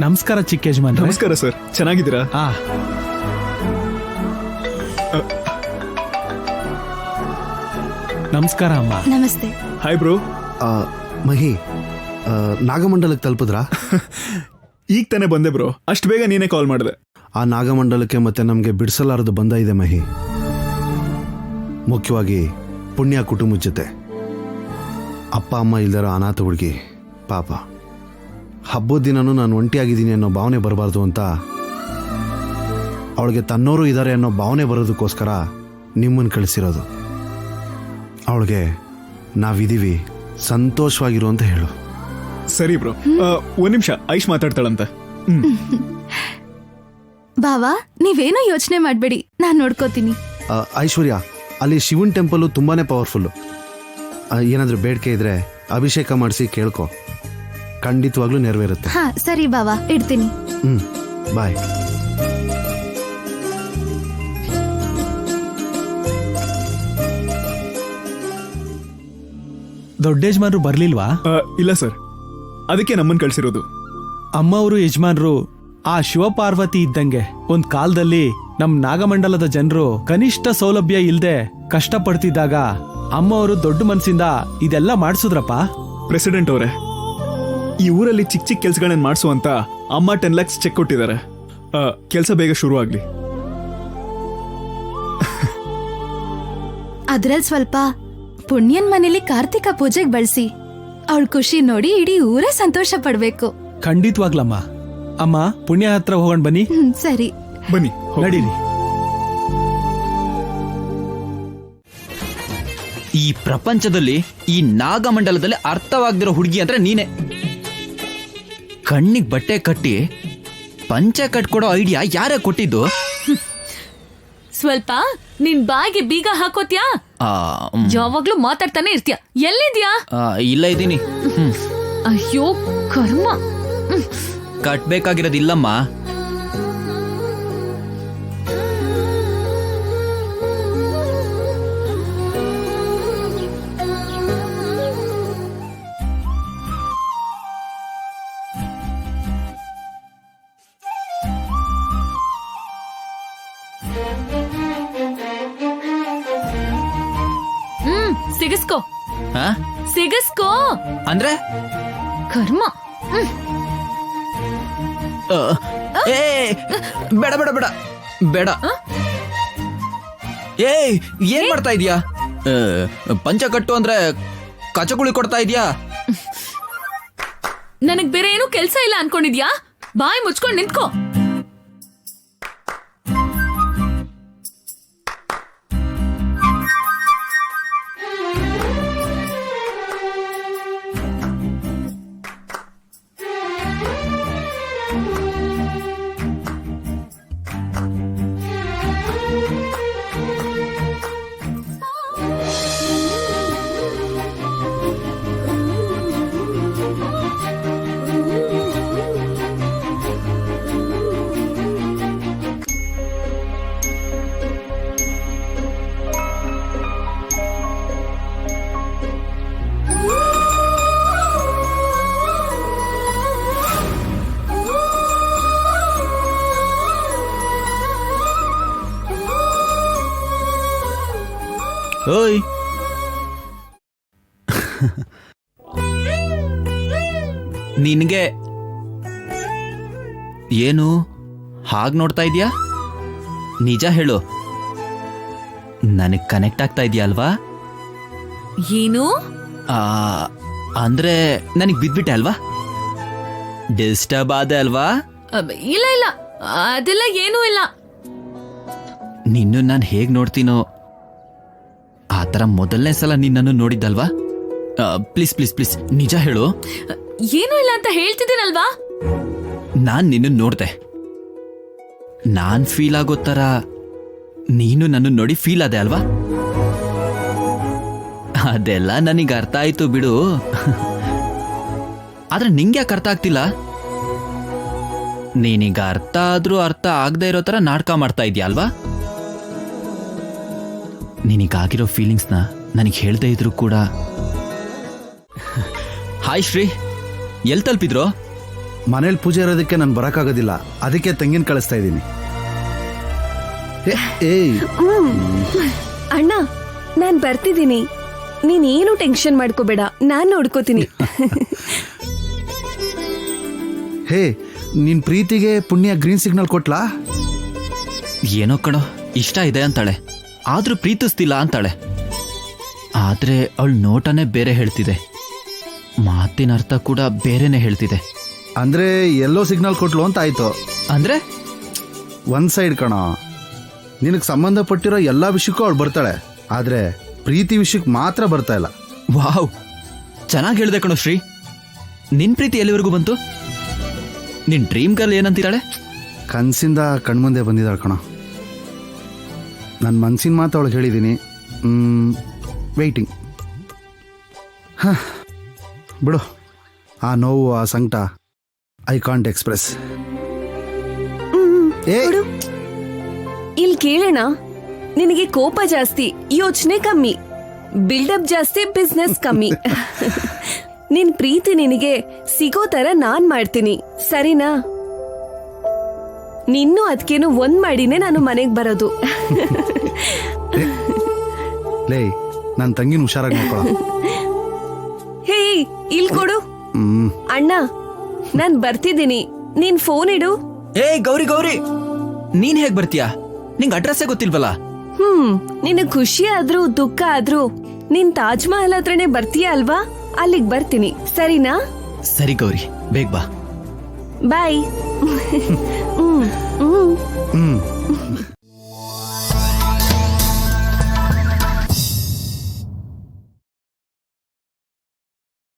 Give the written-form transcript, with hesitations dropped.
ನಮಸ್ಕಾರ ಚಿಕ್ಕ ಯಜಮಾನ್. ನಮಸ್ಕಾರ ಸರ್, ಚೆನ್ನಾಗಿದ್ದೀರಾ? ನಮಸ್ಕಾರ ಅಮ್ಮ. ನಮಸ್ತೆ. Hi bro. ಮಹಿ, ನಾಗಮಂಡಲಕ್ಕೆ ತಲುಪಿದ್ರಾ? ಈಗ ತಾನೇ ಬಂದೆ ಬ್ರೋ, ಅಷ್ಟು ಬೇಗ ನೀನೇ ಕಾಲ್ ಮಾಡಿದೆ. ಆ ನಾಗಮಂಡಲಕ್ಕೆ ಮತ್ತೆ ನಮಗೆ ಬಿಡಿಸಲಾರದು ಬಂದ ಇದೆ ಮಹಿ. ಮುಖ್ಯವಾಗಿ ಪುಣ್ಯ ಕುಟುಂಬದ ಜೊತೆ. ಅಪ್ಪ ಅಮ್ಮ ಇಲ್ದಿರೋ ಅನಾಥ ಹುಡುಗಿ ಪಾಪ. ಹಬ್ಬದ ದಿನನೂ ನಾನು ಒಂಟಿಯಾಗಿದ್ದೀನಿ ಅನ್ನೋ ಭಾವನೆ ಬರಬಾರ್ದು ಅಂತ ಅವಳಿಗೆ ತನ್ನೋರು ಇದ್ದಾರೆ ಅನ್ನೋ ಭಾವನೆ ಬರೋದಕ್ಕೋಸ್ಕರ ನಿಮ್ಮನ್ನು ಕಳಿಸಿರೋದು. ಅವಳಿಗೆ ನಾವಿದ್ದೀವಿ, ಸಂತೋಷವಾಗಿರು ಅಂತ ಹೇಳು. ಸರಿ ಬ್ರೋ, ಒಂದ್ ನಿಮಿಷ, ಐಶ್ ಮಾತಾಡ್ತಾಳಂತ. ಬಾವಾ, ನೀವೇನೋ ಯೋಚನೆ ಮಾಡ್ಬೇಡಿ, ನಾನ್ ನೋಡ್ಕೋತೀನಿ. ಐಶ್ವರ್ಯ, ಅಲ್ಲಿ ಶಿವನ್ ಟೆಂಪಲ್ ತುಂಬಾನೇ ಪವರ್ಫುಲ್ಲು. ಏನಾದ್ರೂ ಬೇಡಿಕೆ ಇದ್ರೆ ಅಭಿಷೇಕ ಮಾಡಿಸಿ ಕೇಳ್ಕೊ, ಖಂಡಿತವಾಗ್ಲೂ ನೆರವೇರುತ್ತೆ. ಹಾ ಸರಿ ಬಾವಾ, ಇಡ್ತೀನಿ. ಬಾಯ್. ದೊಡ್ಡ ಯಜಮಾನ್ರು ಬರ್ಲಿಲ್ವಾ? ಇಲ್ಲ ಸರ್, ಅದಕ್ಕೆ ನಮ್ಮನ್ನು ಕಳ್ಸಿರೋದು. ಅಮ್ಮವರು ಯಜಮಾನ್ರು ಆ ಶಿವಪಾರ್ವತಿ ಇದ್ದಂಗೆ. ಒಂದ್ ಕಾಲದಲ್ಲಿ ನಮ್ ನಾಗಮಂಡಲದ ಜನರು ಕನಿಷ್ಠ ಸೌಲಭ್ಯ ಇಲ್ದೆ ಕಷ್ಟಪಡ್ತಿದ್ದಾಗ ಅಮ್ಮವರು ದೊಡ್ಡ ಮನ್ಸಿಂದ ಇದೆಲ್ಲ ಮಾಡಿಸಿದ್ರಪ್ಪ. ಪ್ರೆಸಿಡೆಂಟ್ ಅವರೇ, ಈ ಊರಲ್ಲಿ ಚಿಕ್ಕ ಚಿಕ್ಕ ಕೆಲ್ಸಗಳನ್ನ ಮಾಡಿಸುವಂತ ಅಮ್ಮ 10 lakhs ಚೆಕ್ ಕೊಟ್ಟಿದ್ದಾರೆ. ಕೆಲಸ ಬೇಗ ಶುರು ಆಗ್ಲಿ. ಅದ್ರಲ್ಲಿ ಸ್ವಲ್ಪ ಪುಣ್ಯನ್ ಮನೇಲಿ ಕಾರ್ತಿಕ ಪೂಜೆಗೆ ಬಳಸಿ. ಅವಳ ಖುಷಿ ನೋಡಿ ಇಡೀ ಊರೇ ಸಂತೋಷ ಪಡ್ಬೇಕು. ಖಂಡಿತವಾಗ್ಲಮ್ಮ. ಅಮ್ಮ, ಪುಣ್ಯ ಹತ್ರ ಹೋಗೋಣ ಬನ್ನಿ. ಸರಿ ಬನ್ನಿ, ನಡೀರಿ. ಈ ಪ್ರಪಂಚದಲ್ಲಿ ಈ ನಾಗಮಂಡಲದಲ್ಲಿ ಅರ್ಥವಾಗದಿರೋ ಹುಡುಗಿ ಅಂದ್ರೆ ನೀನೆ. ಕಣ್ಣಿಗೆ ಬಟ್ಟೆ ಕಟ್ಟಿ ಪಂಚೆ ಕಟ್ಕೊಡೋ ಐಡಿಯಾ ಯಾರೇ ಕೊಟ್ಟಿದ್ದು? ಸ್ವಲ್ಪ ನಿನ್ ಬಾಯಿಗೆ ಬೀಗ ಹಾಕೋತ್ಯಾ? ಯಾವಾಗ್ಲೂ ಮಾತಾಡ್ತಾನೆ ಇರ್ತೀಯ. ಎಲ್ಲಿದ್ಯಾ? ಇಲ್ಲ ಇದ್ದೀನಿ. ಅಯ್ಯೋ ಕರ್ಮ. ಕಟ್ಬೇಕಾಗಿರೋದಿಲ್ಲಮ್ಮ. ಸಿಗಿಸ್ಕೋ. ಸಿಗಿಸ್ಕೋ ಅಂದ್ರೆ ಕರ್ಮ. ಏ ಬೇಡ ಬೇಡ ಬೇಡ ಬೇಡ. ಏ ಏನ್ ಮಾಡ್ತಾ ಇದೀಯಾ? ಪಂಚ ಕಟ್ಟು ಅಂದ್ರೆ ಕಚಗುಳಿ ಕೊಡ್ತಾ ಇದೀಯಾ? ನನಗ್ ಬೇರೆ ಏನು ಕೆಲ್ಸ ಇಲ್ಲ ಅನ್ಕೊಂಡಿದ್ಯಾ? ಬಾಯಿ ಮುಚ್ಕೊಂಡ್ ನಿಂತ್ಕೋ. ಓಯ್, ನಿನ್ಗೆ ಏನು ಹಾಗ್ ನೋಡ್ತಾ ಇದೀಯಾ? ನಿಜ ಹೇಳು, ನನಗ್ ಕನೆಕ್ಟ್ ಆಗ್ತಾ ಇದೆಯಾ ಅಲ್ವಾ? ಏನು ಅಂದ್ರೆ ನನಗ್ ಬಿದ್ಬಿಟ್ಟೆ ಅಲ್ವಾ? ಡಿಸ್ಟರ್ಬ್ ಆದೆ ಅಲ್ವಾ? ಇಲ್ಲ ಇಲ್ಲ, ಅದೆಲ್ಲ ಏನೂ ಇಲ್ಲ. ನಿನ್ನು ನಾನು ಹೇಗ್ ನೋಡ್ತೀನೋ ಆ ಥರ ಮೊದಲನೇ ಸಲ ನಿನ್ನನ್ನು ನೋಡಿದ್ದಲ್ವಾ? ಪ್ಲೀಸ್ ಪ್ಲೀಸ್ ಪ್ಲೀಸ್ ನಿಜ ಹೇಳು. ಏನೂ ಇಲ್ಲ ಅಂತ ಹೇಳ್ತಿದ್ದೀನಲ್ವಾ? ನಾನ್ ನಿನ್ನ ನೋಡ್ದೆ. ನಾನ್ ಫೀಲ್ ಆಗೋ ಥರ ನೀನು ನನ್ನ ನೋಡಿ ಫೀಲ್ ಆದೆ ಅಲ್ವಾ? ಅದೆಲ್ಲ ನನಗೆ ಅರ್ಥ ಆಯ್ತು ಬಿಡು. ಆದ್ರೆ ನಿಂಗೆ ಯಾಕೆ ಅರ್ಥ ಆಗ್ತಿಲ್ಲ? ನೀನೀಗ ಅರ್ಥ ಆದ್ರೂ ಅರ್ಥ ಆಗದೆ ಇರೋ ಥರ ನಾಟಕ ಮಾಡ್ತಾ ಇದೀಯ ಅಲ್ವಾ? ನಿನಗಾಗಿರೋ ಫೀಲಿಂಗ್ಸ್ನ ನನಗೆ ಹೇಳ್ದೇ ಇದ್ರು ಕೂಡ. ಹಾಯ್ ಶ್ರೀ, ಎಲ್ಲಿ ತಲುಪಿದ್ರು? ಮನೇಲಿ ಪೂಜೆ ಇರೋದಕ್ಕೆ ನಾನು ಬರೋಕ್ಕಾಗೋದಿಲ್ಲ, ಅದಕ್ಕೆ ತಂಗಿನ ಕಳಿಸ್ತಾ ಇದ್ದೀನಿ. ಏಯ್ ಅಣ್ಣ ನಾನ್ ಬರ್ತಿದ್ದೀನಿ, ನೀನೇನು ಟೆನ್ಷನ್ ಮಾಡ್ಕೋಬೇಡ, ನಾನ್ ನೋಡ್ಕೋತೀನಿ. ಹೇ, ನಿನ್ ಪ್ರೀತಿಗೆ ಪುಣ್ಯ ಗ್ರೀನ್ ಸಿಗ್ನಲ್ ಕೊಟ್ಲಾ? ಏನೋ ಕಣೋ, ಇಷ್ಟ ಇದೆ ಅಂತಾಳೆ, ಆದ್ರೂ ಪ್ರೀತಿಸ್ತಿಲ್ಲ ಅಂತಾಳೆ. ಆದ್ರೆ ಅವಳ ನೋಟನೇ ಬೇರೆ ಹೇಳ್ತಿದೆ, ಮಾತಿನ ಅರ್ಥ ಕೂಡ ಬೇರೆನೆ ಹೇಳ್ತಿದೆ. ಅಂದ್ರೆ ಎಲ್ಲೋ ಸಿಗ್ನಲ್ ಕೊಟ್ಲು ಅಂತ ಆಯ್ತು. ಅಂದ್ರೆ ಒಂದ್ ಸೈಡ್ ಕಣ, ನಿನಗೆ ಸಂಬಂಧಪಟ್ಟಿರೋ ಎಲ್ಲಾ ವಿಷಯಕ್ಕೂ ಅವಳು ಬರ್ತಾಳೆ, ಆದ್ರೆ ಪ್ರೀತಿ ವಿಷಯಕ್ಕೆ ಮಾತ್ರ ಬರ್ತಾ ಇಲ್ಲ. ವಾವ್, ಚೆನ್ನಾಗಿ ಹೇಳ್ದೆ ಕಣೋ ಶ್ರೀ. ನಿನ್ ಪ್ರೀತಿ ಎಲ್ಲಿವರೆಗೂ ಬಂತು? ನಿನ್ ಡ್ರೀಮ್ ಗರ್ಲ್ ಏನಂತಿದ್ದಾಳೆ? ಕನ್ಸಿಂದ ಕಣ್ಮುಂದೆ ಬಂದಿದ್ದಾಳೆ ಕಣ. ನನ್ನ ಮನ್ಸಿನ ಮಾತು ಅವಳಿಗೆ ಹೇಳಿದ್ದೀನಿ. ವೆಯ್ಟಿಂಗ್. ಬಿಡು, ಆ ನೋವು, ಆ ಸಂಕಟ ಐ ಕಾಂಟ್ ಎಕ್ಸ್ಪ್ರೆಸ್. ನೋಡು, ಇಲ್ಲಿ ಕೇಳೋಣ, ನಿನಗೆ ಕೋಪ ಜಾಸ್ತಿ, ಯೋಚನೆ ಕಮ್ಮಿ, ಬಿಲ್ಡಪ್ ಜಾಸ್ತಿ, ಬಿಸ್ನೆಸ್ ಕಮ್ಮಿ. ನಿನ್ ಪ್ರೀತಿ ನಿನಗೆ ಸಿಗೋ ತರ ನಾನ್ ಮಾಡ್ತೀನಿ, ಸರಿನಾ? ನಿನ್ನೂ ಅದಕ್ಕೇನು ಒಂದ್ ಮಾಡಿನೇ ನಾನು ಮನೆಗ್ ಬರೋದು. ಲೇ, ನನ್ನ ತಂಗಿನ ಹುಷಾರಾಗಿ ನೋಡ್ಕೊಳ. ಹೇ, ಇಲ್ ಕೊಡು. ಅಣ್ಣ ನಾನ್ ಬರ್ತಿದ್ದೀನಿ, ನೀನ್ ಫೋನ್ ಇಡು. ಏಯ್ ಗೌರಿ ಗೌರಿ, ನೀನ್ ಹೇಗ್ ಬರ್ತೀಯಾ? ನಿಂಗ್ ಅಡ್ರೆಸ್ಸೇ ಗೊತ್ತಿಲ್ವಲ್ಲ. ನಿನಗ್ ಖುಷಿ ಆದ್ರೂ ದುಃಖ ಆದ್ರೂ ನೀನ್ ತಾಜ್ ಮಹಲ್ ಹತ್ರನೇ ಬರ್ತೀಯ ಅಲ್ವಾ? ಅಲ್ಲಿಗ್ ಬರ್ತೀನಿ, ಸರಿನಾ? ಸರಿ ಗೌರಿ, ಬೇಗ ಬಾ. ಬಾಯ್.